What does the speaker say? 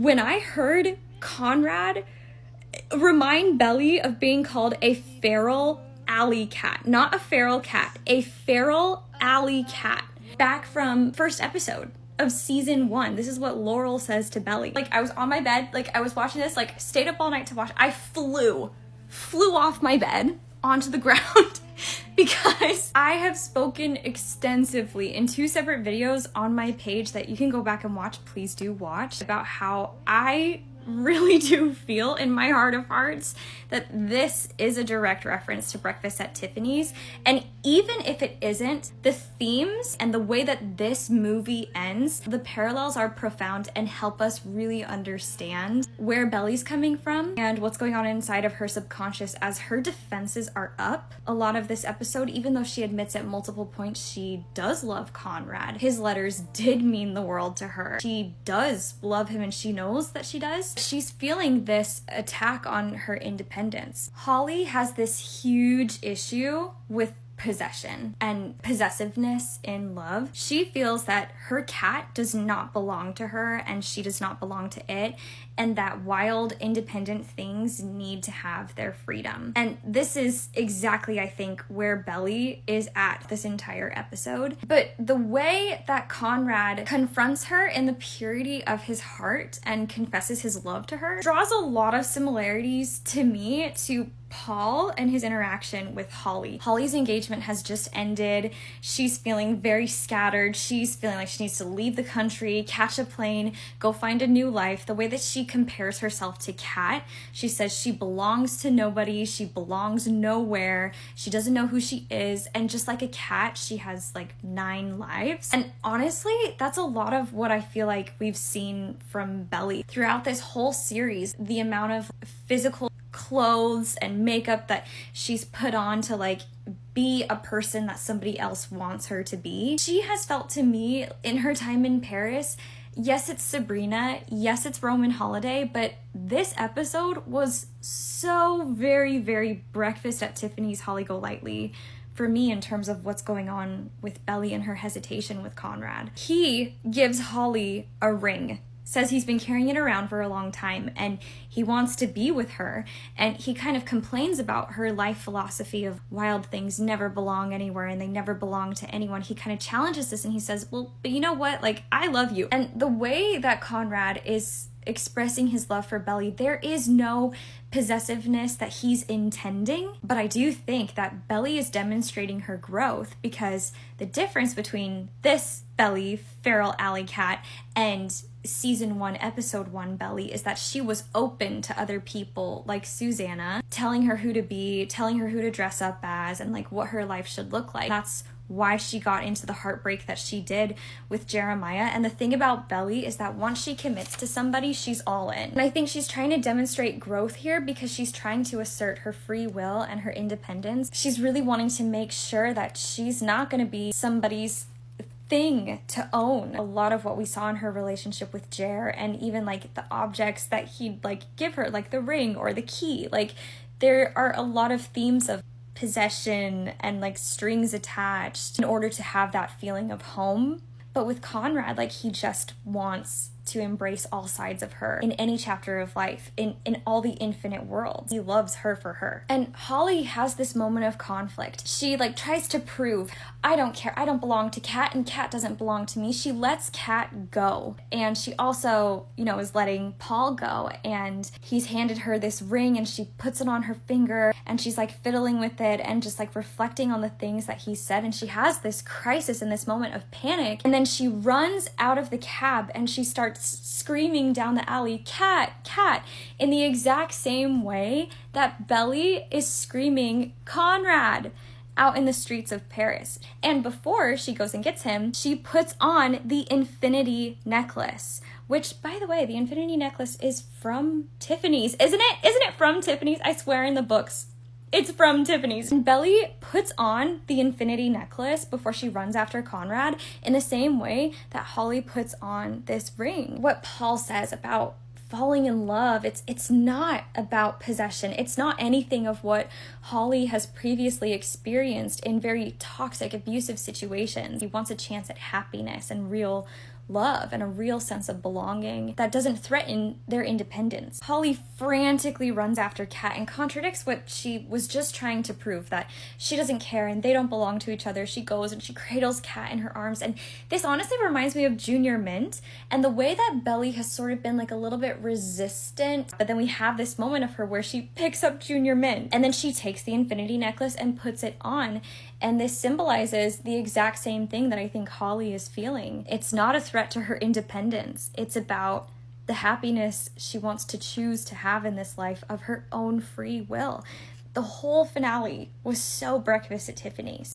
when I heard Conrad remind Belly of being called a feral alley cat, not a feral cat, a feral alley cat, back from first episode of season 1. This is what Laurel says to Belly. Like, I was on my bed, like, I was watching this, like, stayed up all night to watch. I flew off my bed onto the ground because I have spoken extensively in 2 separate videos on my page that you can go back and watch. Please do watch, about how I really do feel in my heart of hearts that this is a direct reference to Breakfast at Tiffany's. And even if it isn't, the themes and the way that this movie ends, the parallels are profound and help us really understand where Belly's coming from and what's going on inside of her subconscious as her defenses are up. A lot of this episode, even though she admits at multiple points she does love Conrad, his letters did mean the world to her. She does love him and she knows that she does. She's feeling this attack on her independence. Holly has this huge issue with possession and possessiveness in love. She feels that her cat does not belong to her and she does not belong to it, and that wild, independent things need to have their freedom. And this is exactly, I think, where Belly is at this entire episode. But the way that Conrad confronts her in the purity of his heart and confesses his love to her draws a lot of similarities to me to Paul and his interaction with Holly. Holly's engagement has just ended. She's feeling very scattered. She's feeling like she needs to leave the country, catch a plane, go find a new life. The way that she compares herself to Kat, she says she belongs to nobody, she belongs nowhere, she doesn't know who she is, and just like a cat, she has like 9 lives. And honestly, that's a lot of what I feel like we've seen from Belly throughout this whole series. The amount of physical clothes and makeup that she's put on to like be a person that somebody else wants her to be. She has felt to me in her time in Paris, yes, it's Sabrina, yes, it's Roman Holiday, but this episode was so very, very Breakfast at Tiffany's Holly Golightly for me in terms of what's going on with Belly and her hesitation with Conrad. He gives Holly a ring, says he's been carrying it around for a long time and he wants to be with her, and he kind of complains about her life philosophy of wild things never belong anywhere and they never belong to anyone. He kind of challenges this and he says, well, but you know what, like, I love you. And the way that Conrad is expressing his love for Belly, there is no possessiveness that he's intending, but I do think that Belly is demonstrating her growth, because the difference between this Belly, feral alley cat, and season 1 episode 1 Belly is that she was open to other people like Susanna telling her who to be, telling her who to dress up as, and like what her life should look like. That's why she got into the heartbreak that she did with Jeremiah. And the thing about Belly is that once she commits to somebody, she's all in. And I think she's trying to demonstrate growth here because she's trying to assert her free will and her independence. She's really wanting to make sure that she's not going to be somebody's thing to own. A lot of what we saw in her relationship with Jer, and even like the objects that he'd like give her, like the ring or the key, like there are a lot of themes of possession and like strings attached in order to have that feeling of home. But with Conrad, like, he just wants to embrace all sides of her in any chapter of life, in all the infinite worlds. He loves her for her. And Holly has this moment of conflict. She like tries to prove, I don't care, I don't belong to Kat and Kat doesn't belong to me. She lets Kat go. And she also, you know, is letting Paul go, and he's handed her this ring and she puts it on her finger and she's like fiddling with it and just like reflecting on the things that he said, and she has this crisis and this moment of panic, and then she runs out of the cab and she starts screaming down the alley, Kat, Kat, in the exact same way that Belly is screaming Conrad out in the streets of Paris. And before she goes and gets him, she puts on the infinity necklace, which, by the way, the infinity necklace is from Tiffany's, isn't it? Isn't it from Tiffany's? I swear in the books, it's from Tiffany's. And Belly puts on the infinity necklace before she runs after Conrad in the same way that Holly puts on this ring. What Paul says about falling in love, it's not about possession. It's not anything of what Holly has previously experienced in very toxic, abusive situations. He wants a chance at happiness and real love and a real sense of belonging that doesn't threaten their independence. Holly frantically runs after Kat and contradicts what she was just trying to prove, that she doesn't care and they don't belong to each other. She goes and she cradles Kat in her arms, and this honestly reminds me of Junior Mint and the way that Belly has sort of been like a little bit resistant, but then we have this moment of her where she picks up Junior Mint and then she takes the infinity necklace and puts it on, and this symbolizes the exact same thing that I think Holly is feeling. It's not a threat to her independence. It's about the happiness she wants to choose to have in this life of her own free will. The whole finale was so Breakfast at Tiffany's.